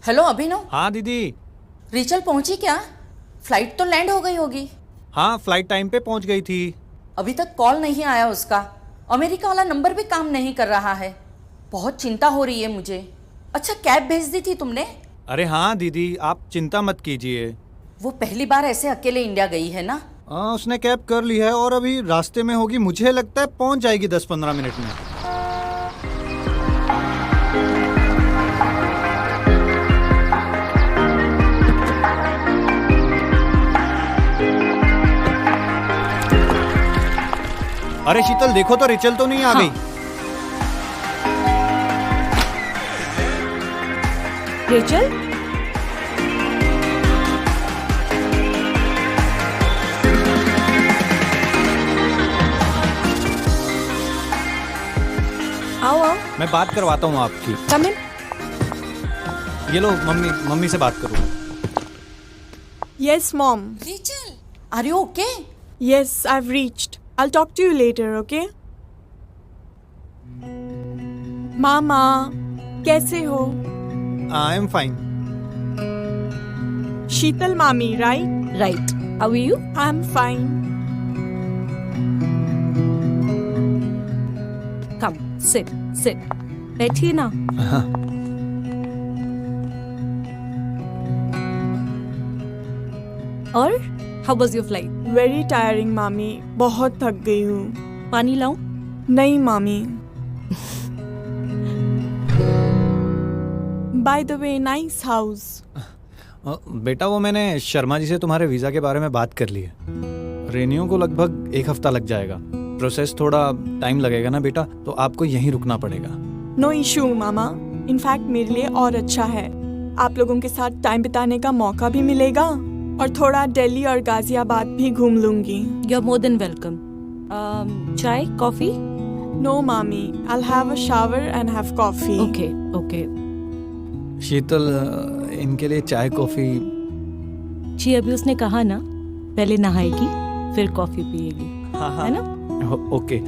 Hello अभिनव। हाँ दीदी। Rachel पहुंची क्या? फ्लाइट तो लैंड हो गई होगी। हाँ, फ्लाइट टाइम पे पहुंच गई थी। अभी तक कॉल नहीं आया उसका। अमेरिका वाला नंबर भी काम नहीं कर रहा है। बहुत चिंता हो रही है मुझे। अच्छा, कैब भेज दी थी तुमने? अरे हाँ दीदी, आप चिंता मत कीजिए। वो पहली बार ऐसे अकेले इंडिया गई है ना। उसने कैब कर ली है और अभी रास्ते में होगी। मुझे लगता है पहुंच जाएगी 10-15 मिनट में। अरे शीतल, देखो तो रिचल तो नहीं आ गई? रिचल, आओ आओ। मैं बात करवाता हूँ आपकी। कम इन। ये लो, मम्मी से बात करो। Yes mom. Rachel, are you okay? Yes, I have reached. I'll talk to you later, okay? मामा, कैसे हो? I am fine. शीतल मामी, right? Right. How are you? I'm fine. Come, sit. बैठिए ना। और how was your flight? Very tiring, मामी। बहुत थक गई हूँ। पानी लाऊं? नहीं मामी। By the way, nice house. बेटा, वो मैंने शर्मा जी से तुम्हारे वीज़ा के बारे में बात कर ली है। रेन्यू को लगभग 1 हफ्ता लग जाएगा। प्रोसेस थोड़ा टाइम लगेगा ना बेटा, तो आपको यहीं रुकना पड़ेगा। No issue, मामा। इनफैक्ट मेरे लिए और अच्छा है। आप लोगों के साथ टाइम बिताने का मौका भी मिलेगा और थोड़ा दिल्ली और गाजियाबाद भी घूम लूंगी। You're more than welcome. चाय, कॉफी? No, मामी। I'll have a shower and have coffee. Okay. शीतल, इनके लिए चाय कॉफी? जी, अभी उसने कहा ना, पहले नहाएगी फिर कॉफी पिएगी। हाँ है ना? ओके।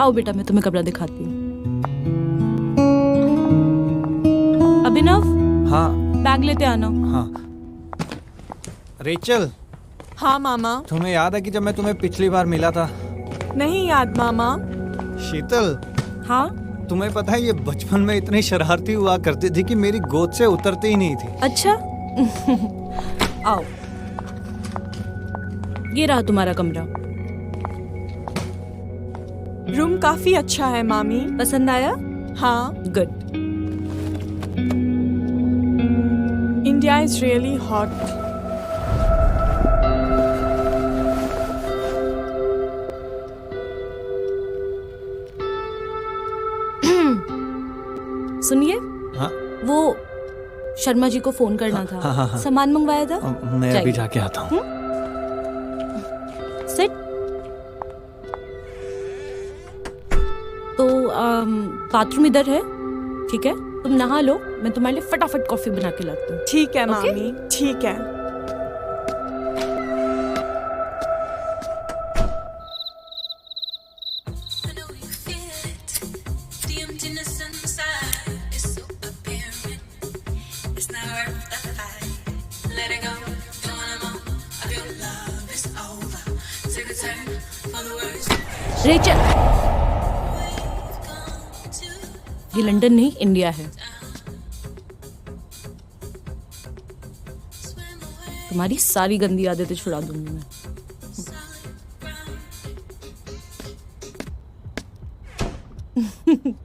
आओ बेटा, मैं तुम्हें कपड़ा दिखाती हूँ। अभिनव, हाँ बैग लेते आना। हाँ। रेचल, हाँ मामा। तुम्हें याद है कि जब मैं तुम्हें पिछली बार मिला था? नहीं याद मामा। शीतल, हाँ? तुम्हें पता है ये बचपन में इतनी शरारती हुआ करती थी कि मेरी गोद से उतरती ही नहीं थी। अच्छा। आओ, ये रहा तुम्हारा कमरा। रूम काफी अच्छा है मामी। पसंद आया? हाँ। Good. India is really hot. सुनिए, हाँ? वो शर्मा जी को फोन करना था। हाँ। सामान मंगवाया था? मैं अभी जाके आता हूँ। सिट। तो बाथरूम इधर है, ठीक है? तुम नहा लो, मैं तुम्हारे लिए फटाफट कॉफी बना के लाती हूँ। ठीक है Okay? मामी, ठीक है। रेचल, ये लंदन नहीं, इंडिया है। तुम्हारी सारी गंदी आदतें छुड़ा दूंगी मैं।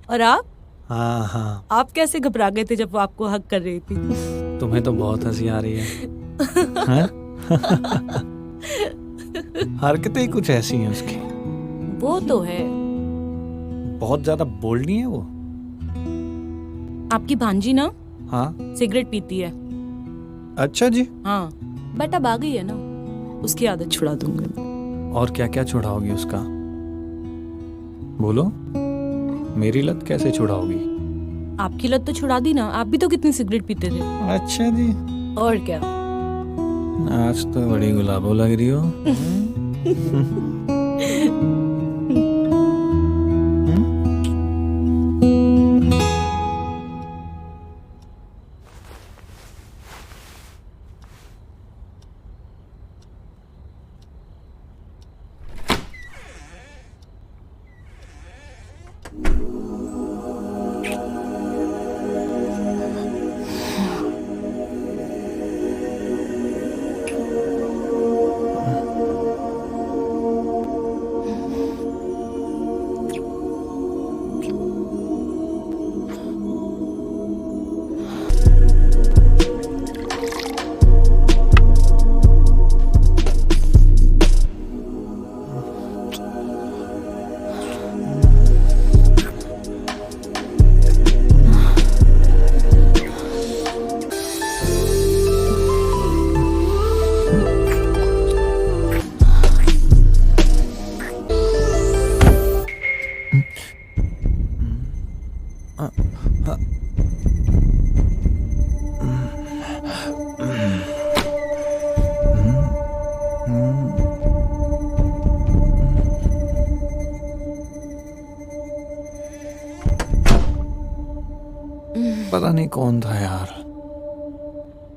और आप? हाँ। आप कैसे घबरा गए थे जब वो आपको हक कर रही थी? तुम्हें तो बहुत हंसी आ रही है। हाँ? हरकतें ही कुछ ऐसी हैं उसकी। वो तो है। बहुत ज्यादा बोल्ड नहीं है वो। आपकी भांजी ना हाँ? सिगरेट पीती है। अच्छा जी। हाँ, बट अब आ गई है ना, उसकी आदत छुड़ा दूंगी। और क्या क्या छुड़ाओगी उसका? बोलो, मेरी लत कैसे छुड़ाओगी? आपकी लत तो छुड़ा दी ना, आप भी तो कितनी सिगरेट पीते थे। अच्छा जी। और क्या। आज तो बड़ी गुलाबो लग रही हो। पता नहीं कौन था यार।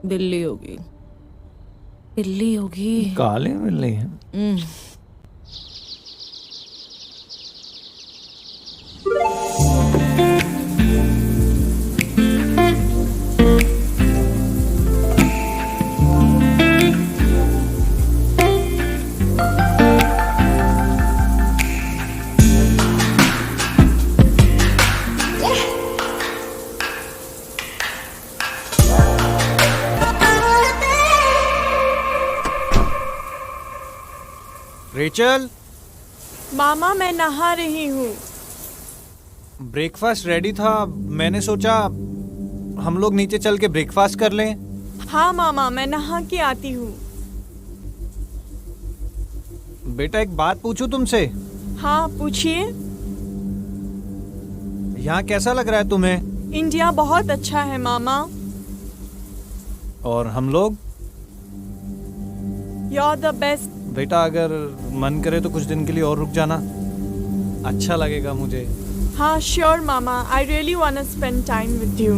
बिल्ली होगी, बिल्ली होगी। काले बिल्ली है। रेचल, मामा मैं नहा रही हूँ। ब्रेकफास्ट रेडी था, मैंने सोचा हम लोग नीचे चल के ब्रेकफास्ट कर लें। हाँ मामा मैं नहा के आती हूँ। बेटा एक बात पूछूं तुमसे? हाँ पूछिए। यहाँ कैसा लग रहा है तुम्हें? इंडिया बहुत अच्छा है मामा। और हम लोग? You are the best. बेटा अगर मन करे तो कुछ दिन के लिए और रुक जाना, अच्छा लगेगा मुझे। हाँ श्योर मामा, I really want to spend time with you.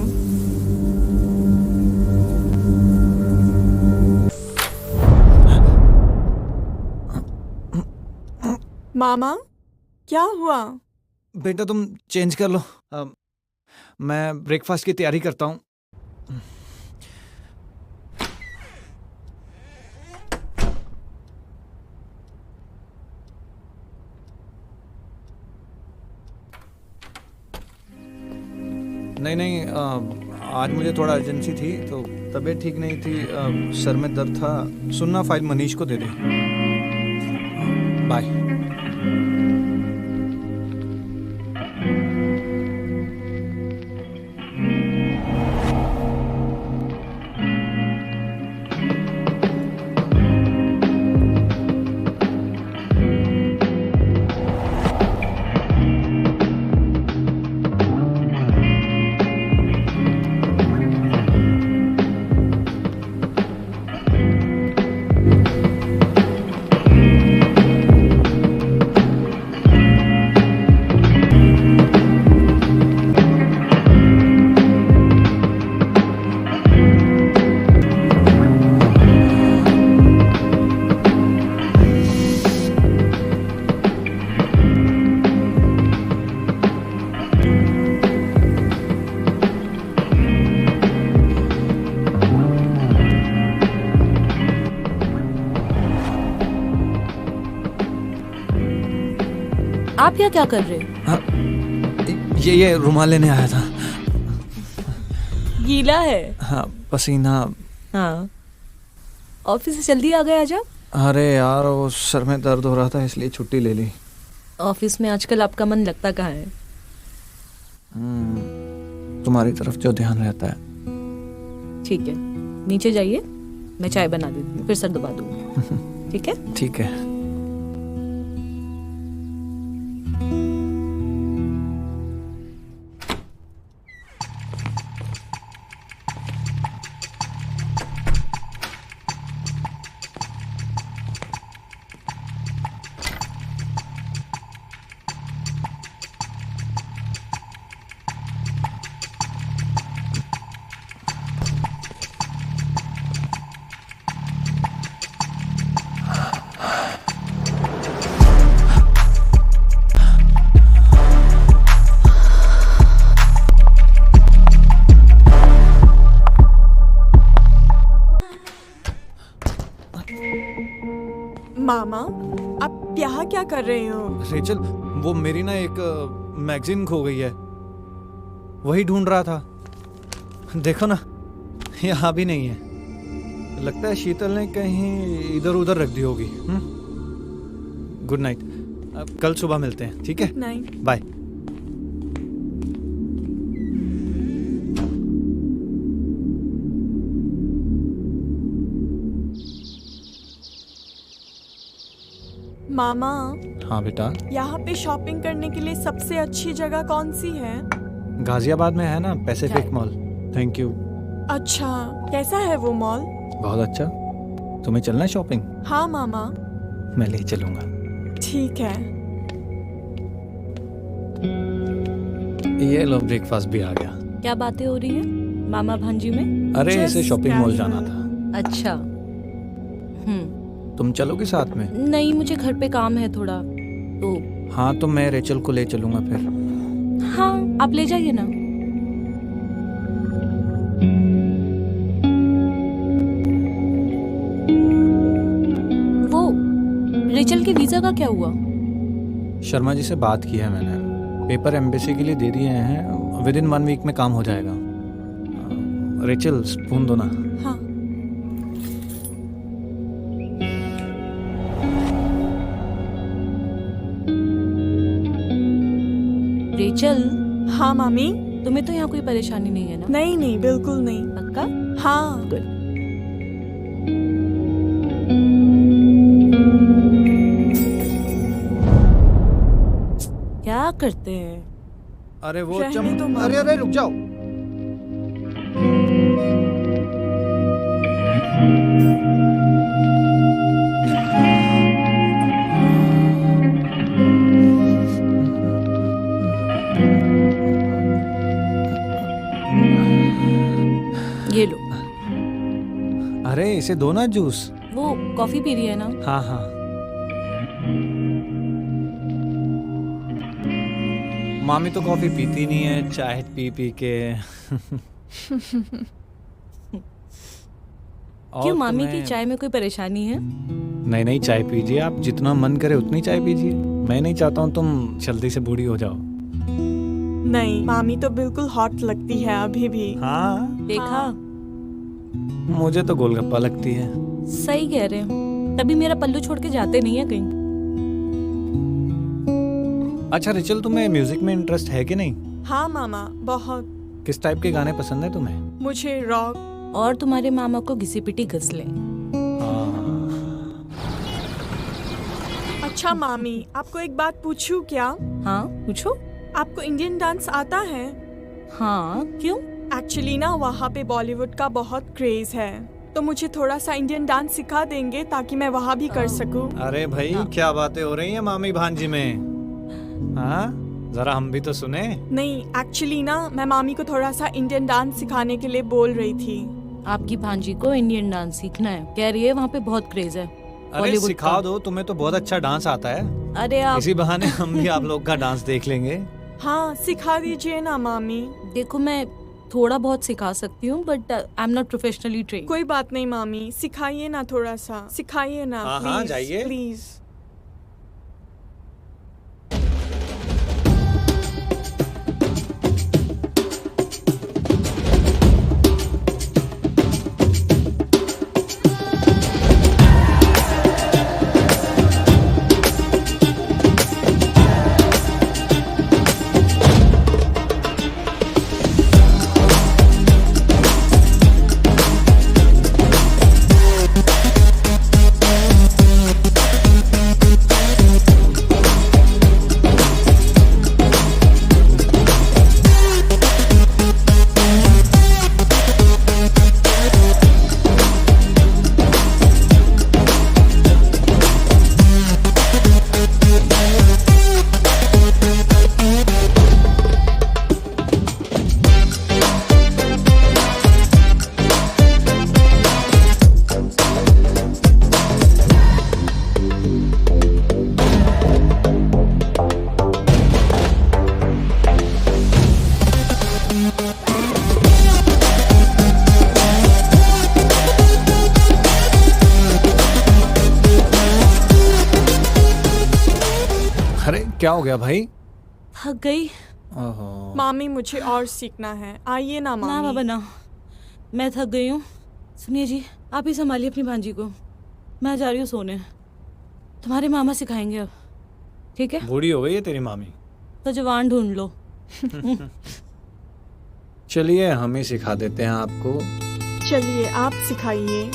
मामा क्या हुआ? बेटा तुम चेंज कर लो, मैं ब्रेकफास्ट की तैयारी करता हूँ। नहीं नहीं, आज मुझे थोड़ा अर्जेंसी थी, तो तबीयत ठीक नहीं थी, सर में दर्द था। सुनना, फाइल मनीष को दे दे। बाय। आप यहाँ क्या कर रहे हैं? हाँ, ये रुमाल लेने आया था। गीला है? हाँ पसीना। हाँ, ऑफिस से जल्दी आ गए आज आप? अरे यार वो सर में दर्द हो रहा था इसलिए छुट्टी ले ली। ऑफिस में आजकल आपका मन लगता कहाँ है? तुम्हारी तरफ जो ध्यान रहता है। ठीक है, नीचे जाइए, मैं चाय बना देती हूँ, फिर सर दबा दूंगी। ठीक है? ठीक है। मामा, आप यहाँ क्या कर रहे हो? रेचल, वो मेरी ना एक मैगजीन खो गई है, वही ढूंढ रहा था। देखो ना, यहाँ भी नहीं है। लगता है शीतल ने कहीं इधर उधर रख दी होगी। गुड नाइट, अब कल सुबह मिलते हैं, ठीक है? नहीं। बाय। मामा, हाँ बेटा। यहाँ पे शॉपिंग करने के लिए सबसे अच्छी जगह कौन सी है? गाजियाबाद में है ना पैसिफिक मॉल। Thank you. अच्छा, कैसा है वो मॉल? बहुत अच्छा। तुम्हें चलना है शॉपिंग? हाँ मामा। मैं ले चलूंगा। ठीक है। ये लो, ब्रेकफास्ट भी आ गया। क्या बातें हो रही है मामा भांजी में? अरे Just इसे शॉपिंग मॉल casual। जाना था। अच्छा। तुम चलोगे साथ में? नहीं, मुझे घर पे काम है थोड़ा, तो हाँ तो मैं रेचल को ले चलूंगा फिर। हाँ, आप ले जाइए ना। वो रेचल के वीजा का क्या हुआ? शर्मा जी से बात की है मैंने, पेपर एम्बेसी के लिए दे दिए हैं, विद इन 1 वीक में काम हो जाएगा। रेचल, स्पून दो ना। हाँ। रेचल, हाँ मामी। तुम्हें तो यहाँ कोई परेशानी नहीं है ना? नहीं नहीं, बिल्कुल नहीं। पक्का? हाँ। गुड। क्या करते हैं? अरे वो रहने दो मामा। अरे अरे रुक जाओ। ये लो। अरे इसे दो ना जूस। वो कॉफी पी रही है ना? हाँ हाँ। मामी तो कॉफी पीती नहीं है, चाय पी पी के। और क्यों, मामी की तुम्हें- चाय में कोई परेशानी है? नहीं नहीं, चाय पीजिए आप, जितना मन करे उतनी चाय पीजिए। मैं नहीं चाहता हूँ तुम जल्दी से बूढ़ी हो जाओ। नहीं, मामी तो बिल्कुल हॉट लगती है अभी भी। हाँ, देखा? हाँ। मुझे तो गोलगप्पा लगती है। सही कह रहे हैं, तभी मेरा पल्लू छोड़ के जाते नहीं है कहीं। अच्छा रिचल, तुम्हें म्यूजिक में इंटरेस्ट है कि नहीं? हाँ मामा, बहुत। किस टाइप के गाने पसंद है तुम्हें? मुझे रॉक। और तुम्हारे मामा को घिसी पिटी गजलें। अच्छा मामी, आपको एक बात पूछूं क्या? हाँ पूछो। आपको इंडियन डांस आता है? हाँ, क्यों? एक्चुअली ना वहाँ पे बॉलीवुड का बहुत क्रेज है, तो मुझे थोड़ा सा इंडियन डांस सिखा देंगे ताकि मैं वहाँ भी कर सकूं। अरे भाई, क्या बातें हो रही हैं मामी भांजी में? हाँ, जरा हम भी तो सुने। नहीं, एक्चुअली ना मैं मामी को थोड़ा सा इंडियन डांस सिखाने के लिए बोल रही थी। आपकी भांजी को इंडियन डांस सीखना है, कह रही है वहाँ पे बहुत क्रेज है अरे बॉलीवुड सिखा का। दो, तुम्हें तो बहुत अच्छा डांस आता है। अरे आप इसी बहाने हम भी आप लोग का डांस देख लेंगे। हाँ, सिखा दीजिए ना मामी। देखो, मैं थोड़ा बहुत सिखा सकती हूँ, but I am not professionally train. कोई बात नहीं मामी, सिखाइए ना, थोड़ा सा सिखाइए ना। हाँ, हाँ, जाइए। प्लीज। क्या हो गया भाई? थक गई। ओहो। मामी मुझे और सीखना है, आइए ना ना मामी। बाबा ना, मैं थक गई हूँ। सुनिए जी, आप ही संभालिए अपनी भांजी को, मैं जा रही हूँ सोने। तुम्हारे मामा सिखाएंगे अब, ठीक है? बूढ़ी हो गई है तेरी मामी। तो जवान ढूंढ लो। चलिए हम ही सिखा देते हैं आपको। चलिए आप सिखाइए।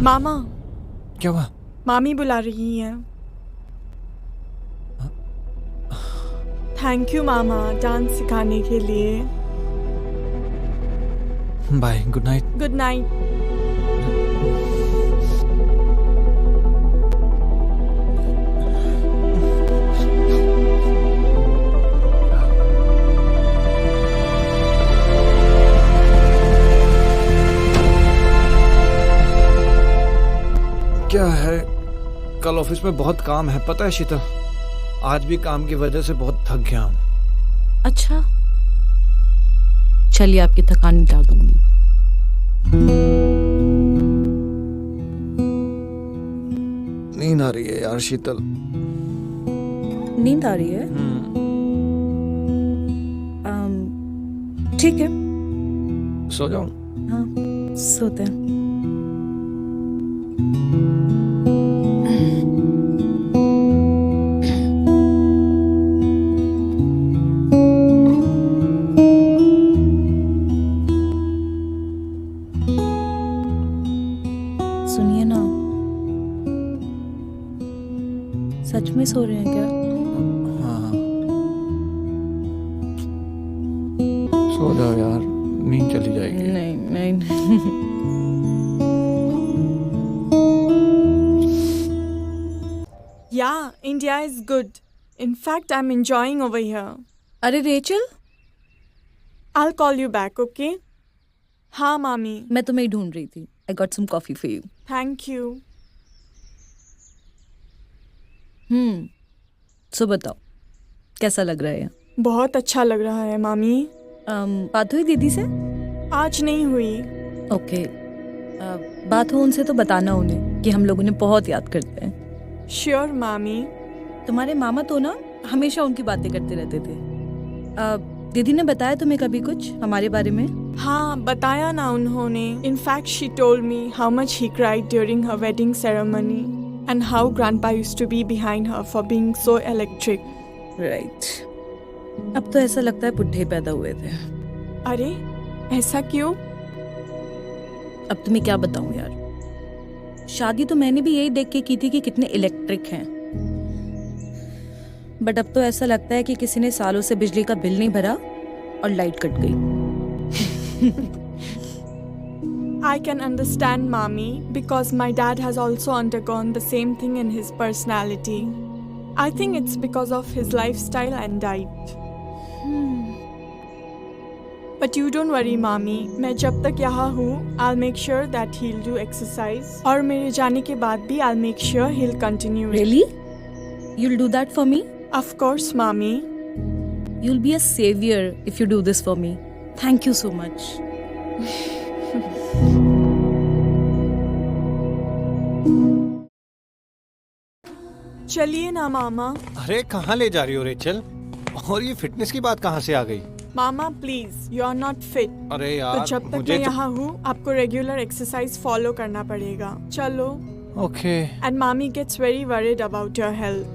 मामा, क्या हुआ? मामी बुला रही हैं। थैंक यू मामा डांस सिखाने के लिए। Bye, good night. Good night. क्या है, कल ऑफिस में बहुत काम है, पता है शीतल? आज भी काम की वजह से बहुत थक गया हूँ। अच्छा, चलिए आपकी थकान मिटा दूंगी। नींद आ रही है यार शीतल। नींद आ रही है? ठीक है, सो जाऊं? हाँ सोते हैं। सुनिए ना, सच में सो रहे हैं क्या? हाँ, सो जाओ यार, नींद चली जाएगी। नहीं नहीं नहीं। Yeah, India is good. In fact, I'm enjoying over here. अरे Rachel, I'll call you back, okay? हाँ मामी, मैं तुम्हें ही ढूंढ रही थी। I got some coffee for you. Thank you. So बताओ, कैसा लग रहा है? बहुत अच्छा लग रहा है मामी। बात हुई दीदी से? आज नहीं हुई। ओके, बात हो उनसे तो बताना उन्हें कि हम लोग उन्हें बहुत याद करते हैं। श्योर मामी। तुम्हारे मामा तो ना हमेशा उनकी बातें करते रहते थे। दीदी ने बताया तुम्हें कभी कुछ हमारे बारे में? हाँ, बताया ना उन्होंने। In fact she told me how much he cried during her wedding ceremony and how grandpa used to be behind her for being so electric. Right. अब तो ऐसा लगता है बुढ़े पैदा हुए थे। अरे ऐसा क्यों? अब तुम्हें क्या बताऊं यार, शादी तो मैंने भी यही देख के की थी कि कितने इलेक्ट्रिक हैं, बट अब तो ऐसा लगता है कि किसी ने सालों से बिजली का बिल नहीं भरा और लाइट कट गई। I can understand, Mommy, because my dad has also undergone the same thing in his personality. I think it's because of his lifestyle and diet. But you don't worry, Mommy. मैं जब तक यहाँ हूँ, I'll make sure that he'll do exercise. और मेरे जाने के बाद भी I'll make sure he'll continue it. Really? You'll do that for me? Of course, Mommy. You'll be a savior if you do this for me. Thank you so much. चलिए ना मामा. अरे कहाँ ले जा रही हो रेचल? और ये फिटनेस की बात कहाँ से आ गई? मामा please, you are not fit. अरे तो यार जब तक मुझे मैं यहाँ हूँ आपको रेगुलर एक्सरसाइज फॉलो करना पड़ेगा. चलो. Okay. And mommy gets very worried about your health.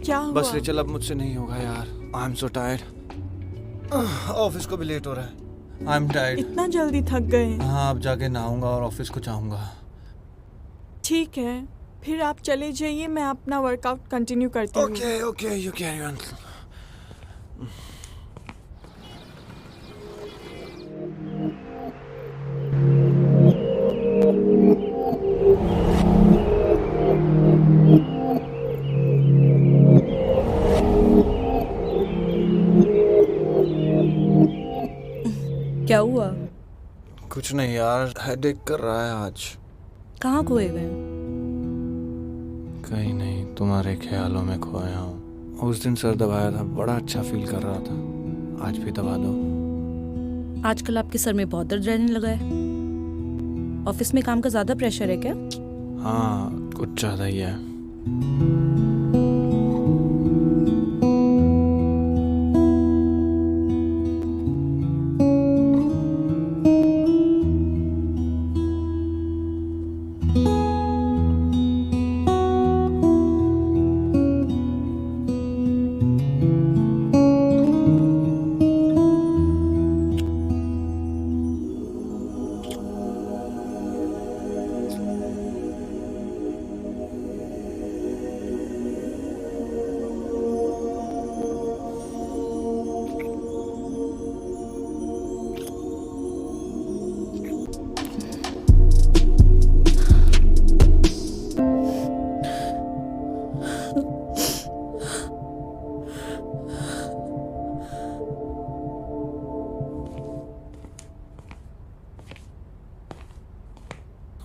क्या हुआ? बस रेचल अब मुझसे नहीं होगा यार. I am so tired. Office को भी लेट हो रहा है. I am tired. इतना जल्दी थक गए? हाँ अब जाके नहाऊंगा और ऑफिस को जाऊंगा. ठीक है, फिर आप चले जाइए, मैं अपना वर्कआउट कंटिन्यू करती हूँ. Okay okay you carry on. क्या हुआ? कुछ नहीं यार, हेडेक कर रहा है आज. कहाँ खोए हुए? कहीं नहीं, तुम्हारे ख्यालों में खोया हूँ. उस दिन सर दबाया था, बड़ा अच्छा फील कर रहा था. आज भी दबा दो. आजकल आपके सर में बहुत दर्द रहने लगा है. ऑफिस में काम का ज्यादा प्रेशर है क्या? हाँ कुछ ज़्यादा ही है.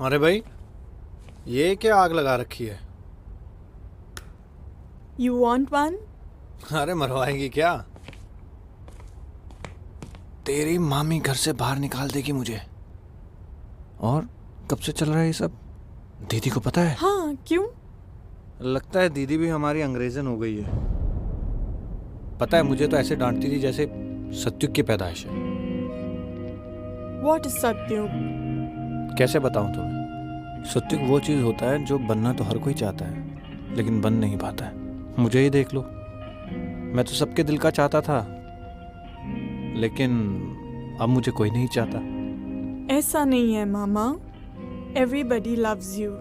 अरे भाई, ये क्या आग लगा रखी है? You want one? अरे मरवाएगी क्या? तेरी मामी घर से बाहर निकाल देगी मुझे. और कब से चल रहा है ये सब? दीदी को पता है? हाँ, क्यों? लगता है दीदी भी हमारी अंग्रेजन हो गई है. पता है, मुझे तो ऐसे डांटती थी जैसे सत्युग की पैदाइश है. What is सत्युग? कैसे बताऊं तुम्हें? सत्युग वो चीज़ होता है जो बनना तो हर कोई चाहता है, लेकिन बन नहीं पाता है. मुझे ही देख लो, मैं तो सबके दिल का चाहता था, लेकिन अब मुझे कोई नहीं चाहता. ऐसा नहीं है मामा. Everybody loves you.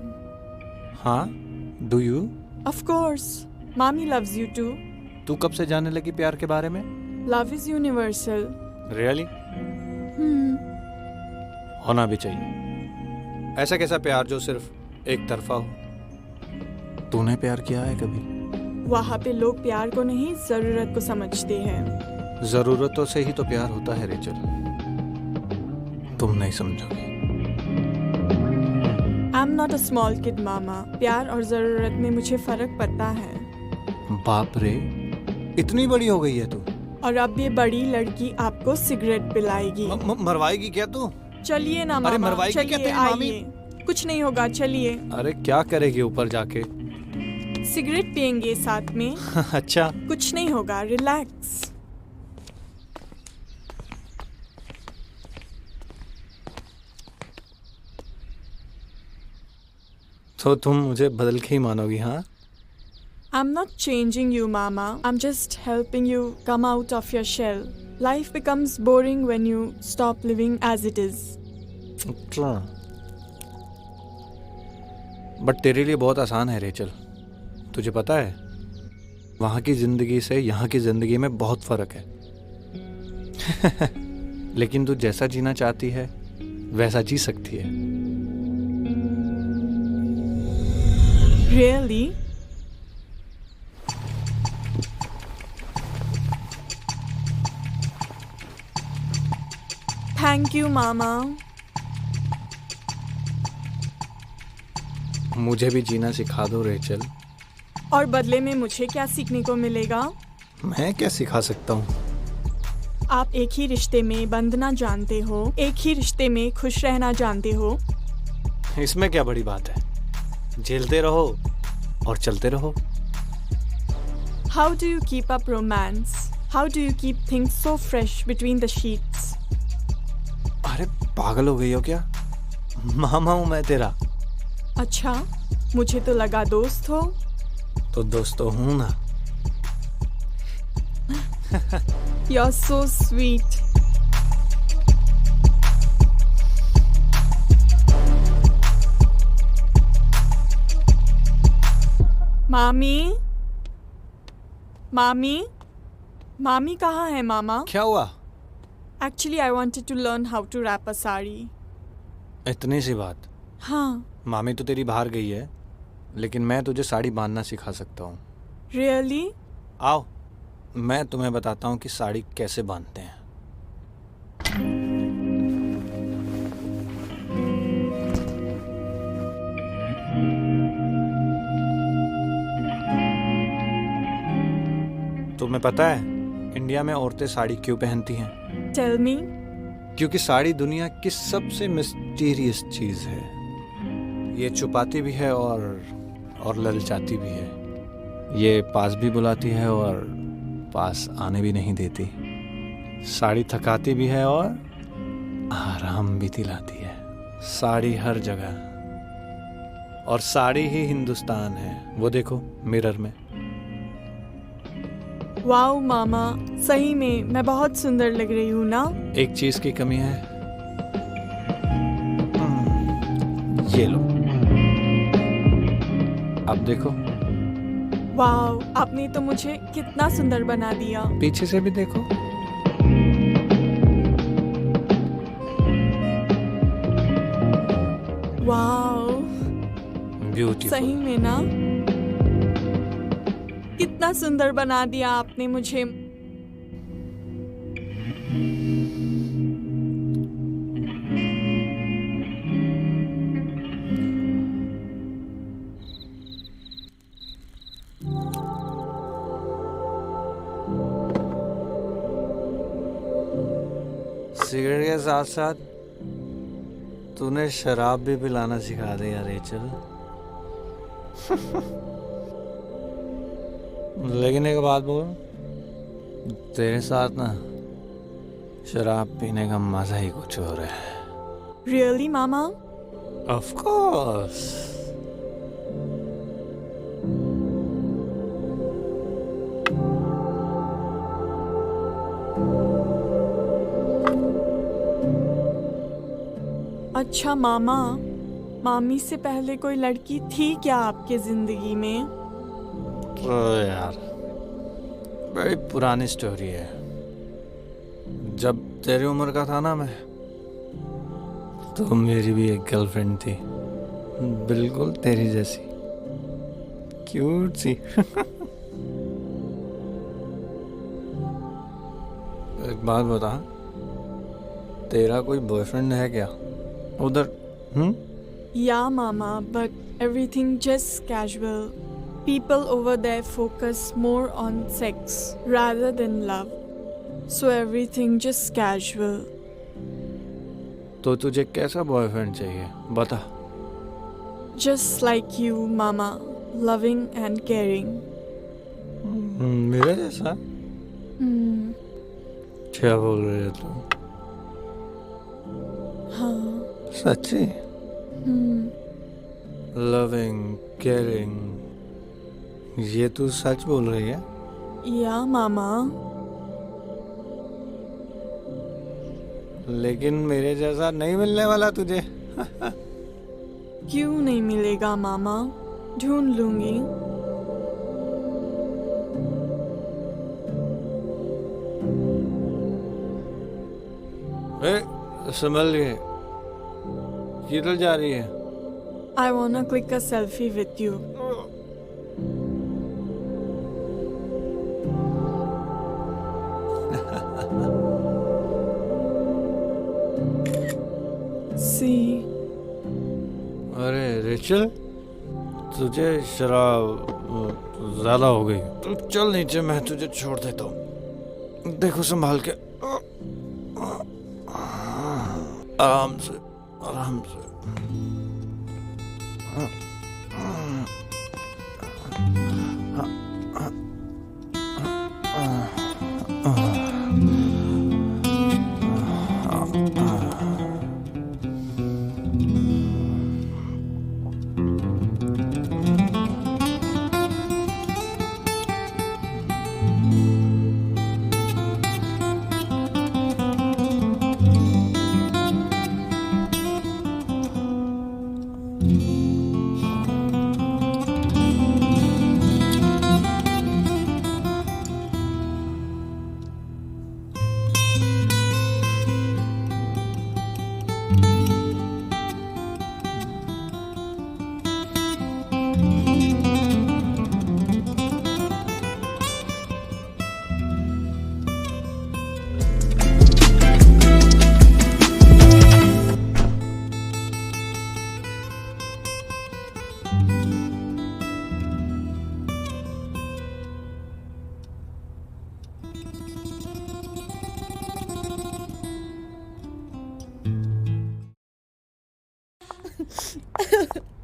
हाँ, do you? Of course. Mommy loves you too. तू कब से जाने लगी प्यार के बारे में? Love is universal. रियली? होना भी चाहिए। ऐसा कैसा प्यार जो सिर्फ एक तरफा हो? तूने प्यार किया है कभी? वहाँ पे लोग प्यार को नहीं, जरूरत को समझते हैं। जरूरतों से ही तो प्यार होता है रेचल, तुम नहीं समझोगी। I am not a small kid मामा। प्यार और जरूरत में मुझे फर्क पता है। बाप रे, इतनी बड़ी हो गई है तू। और अब ये बड़ी लड़की आपको सिगरेट पिलाएगी। मरवाएगी क्या तू? चलिए ना अरे मामा, मरवाएगी क्या चलिए तेरी मामी? आइए। कुछ नहीं होगा, चलिए। अरे क्या करेगी ऊपर जाके? सिगरेट पियेंगे साथ में। अच्छा, कुछ नहीं होगा, रिलैक्स। तो तुम मुझे बदल के ही मानोगी? हाँ, I'm not changing you, Mama. I'm just helping you come out of your shell. Life becomes boring when you stop living as it is. But तेरे लिए बहुत आसान है रेचल। तुझे पता है, वहाँ की जिंदगी से यहाँ की जिंदगी में बहुत फर्क है। लेकिन तू जैसा जीना चाहती है वैसा जी सकती है। Really? Thank you, Mama. मुझे भी जीना सिखा दो रेचल। और बदले में मुझे क्या सीखने को मिलेगा? मैं क्या सिखा सकता हूँ? आप एक ही रिश्ते में बंधना जानते हो, एक ही रिश्ते में खुश रहना जानते हो। इसमें क्या बड़ी बात है? झेलते रहो और चलते रहो। How do you keep up romance? How do you keep things so fresh between the sheets? अरे पागल हो गई हो क्या? मामा हूँ मैं तेरा। अच्छा, मुझे तो लगा दोस्त हो। तो दोस्त तो हूँ ना। You're so sweet. मामी, मामी, मामी कहाँ है मामा? क्या हुआ? Actually, I wanted to learn how to wrap a sari. इतनी सी बात? हाँ। मामी तो तेरी बाहर गई है, लेकिन मैं तुझे साड़ी बांधना सिखा सकता हूँ। Really? आओ, मैं तुम्हें बताता हूँ कि साड़ी कैसे बांधते हैं। तुम्हें पता है इंडिया में औरतें साड़ी क्यों पहनती हैं? Tell me. क्योंकि साड़ी दुनिया की सबसे मिस्टीरियस चीज है। ये छुपाती भी है और ललचाती भी है। ये पास भी बुलाती है और पास आने भी नहीं देती। साड़ी थकाती भी है और आराम भी दिलाती है। साड़ी हर जगह, और साड़ी ही हिंदुस्तान है। वो देखो मिरर में। वाओ मामा, सही में मैं बहुत सुंदर लग रही हूँ ना? एक चीज की कमी है। ये लो, अब देखो। वाओ, आपने तो मुझे कितना सुंदर बना दिया। पीछे से भी देखो। Wow, beautiful. सही में ना? कितना सुंदर बना दिया आपने मुझे। सिगरेट के साथ साथ तूने शराब भी पिलाना सिखा दिया रेचल। लेकिन एक बात बोल, तेरे साथ ना शराब पीने का मजा ही कुछ और है। Really, mama? Of course. अच्छा मामा, मामी से पहले कोई लड़की थी क्या आपके जिंदगी में? ओ यार, बड़ी पुरानी स्टोरी है। जब तेरी उम्र का था ना मैं, तो मेरी भी एक गर्लफ्रेंड थी, बिल्कुल तेरी जैसी, क्यूट सी। एक बात बता, तेरा कोई बॉयफ्रेंड है क्या उधर? Yeah, Mama, but everything just casual. People over there focus more on sex rather than love. So everything just casual. तो तुझे कैसा बॉयफ्रेंड चाहिए बता। Just like you, Mama. Loving and caring. मेरे जैसा? क्या बोल रही है तू? हाँ. सच्ची? लविंग, केयरिंग, ये तू सच बोल रही है? Yeah, Mama. लेकिन मेरे जैसा नहीं मिलने वाला तुझे। क्यों नहीं मिलेगा, मामा? ढूंढ लूंगी। संभल के, किधर जा रही है? I wanna click a selfie with you. See. अरे रेचल, तुझे शराब ज्यादा हो गई। तू चल नीचे, मैं तुझे छोड़ देता हूँ। देखो संभाल के, आराम से, आराम से।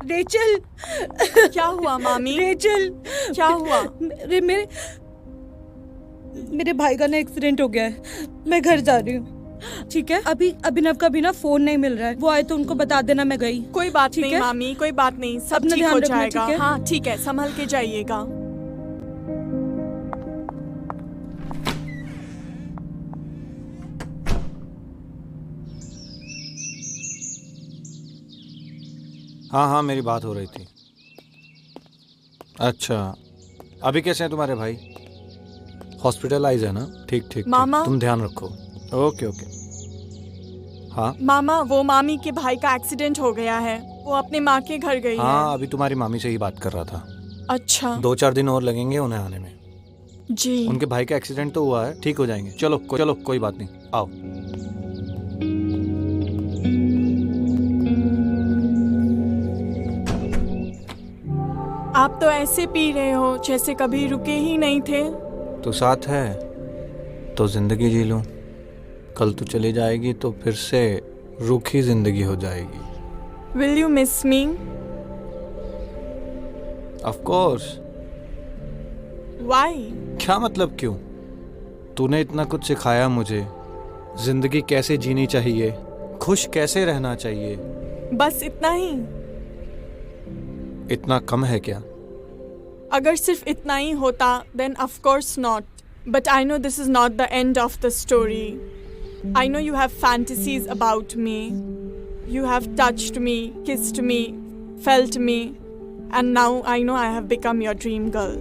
रेचल, क्या हुआ, मामी? रेचल, क्या हुआ? मेरे भाई का ना एक्सीडेंट हो गया है। मैं घर जा रही हूँ, ठीक है? अभी अभिनव का भी ना फोन नहीं मिल रहा है। वो आए तो उनको बता देना मैं गई। कोई बात ठीक नहीं है? मामी, कोई बात नहीं, सब अपना ठीक ध्यान हो रखना, जाएगा। ठीक है? हाँ ठीक है, संभल के जाइएगा। हाँ हाँ, मेरी बात हो रही थी। अच्छा, अभी कैसे हैं तुम्हारे भाई? हॉस्पिटलाइज है ना? ठीक ठीक, मामा। तुम ध्यान रखो। Okay okay. हाँ मामा, वो मामी के भाई का एक्सीडेंट हो गया है। वो अपने माँ के घर गई हाँ, है। अभी तुम्हारी मामी से ही बात कर रहा था। अच्छा 2-4 दिन और लगेंगे उन्हें आने में। जी। उनके भाई का एक्सीडेंट तो हुआ है, ठीक हो जाएंगे। चलो चलो, कोई बात नहीं, आओ। आप तो ऐसे पी रहे हो जैसे कभी रुके ही नहीं थे। तो साथ है तो जिंदगी जी लूं। कल तू चली जाएगी तो फिर से रूखी जिंदगी हो जाएगी। Will you miss me? Of course. Why? क्या मतलब क्यों? तूने इतना कुछ सिखाया मुझे, जिंदगी कैसे जीनी चाहिए, खुश कैसे रहना चाहिए। बस इतना ही? इतना कम है क्या? अगर सिर्फ इतना ही होता then of course not. But I know this is not the end of the story. I know you have fantasies about me. You have touched me, kissed me, felt me, and now I know I have become your dream girl.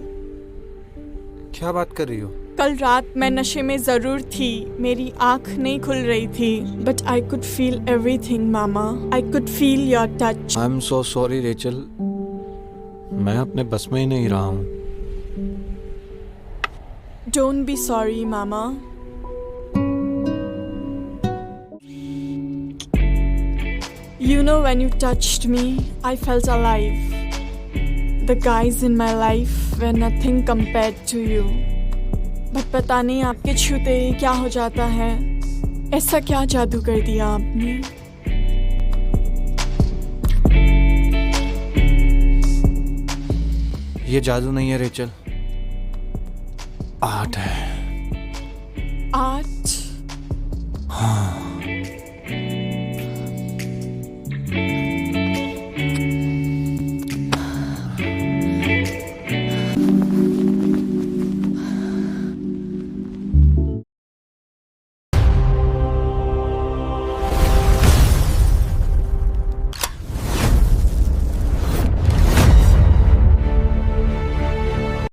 क्या बात कर रही हो? कल रात मैं नशे में ज़रूर थी, मेरी आँख नहीं खुल रही थी, but I could feel everything mama. I could feel your touch. I am so sorry Rachel, मैं अपने बस में ही नहीं रहा हूँ. Don't be sorry mama. You know, when you touched me, I felt alive. The guys in my life were nothing compared to you. But पता नहीं आपके छूते ही क्या हो जाता है. ऐसा क्या जादू कर दिया आपने? ये जादू नहीं है रेचल, आर्ट है. आर्ट? हाँ.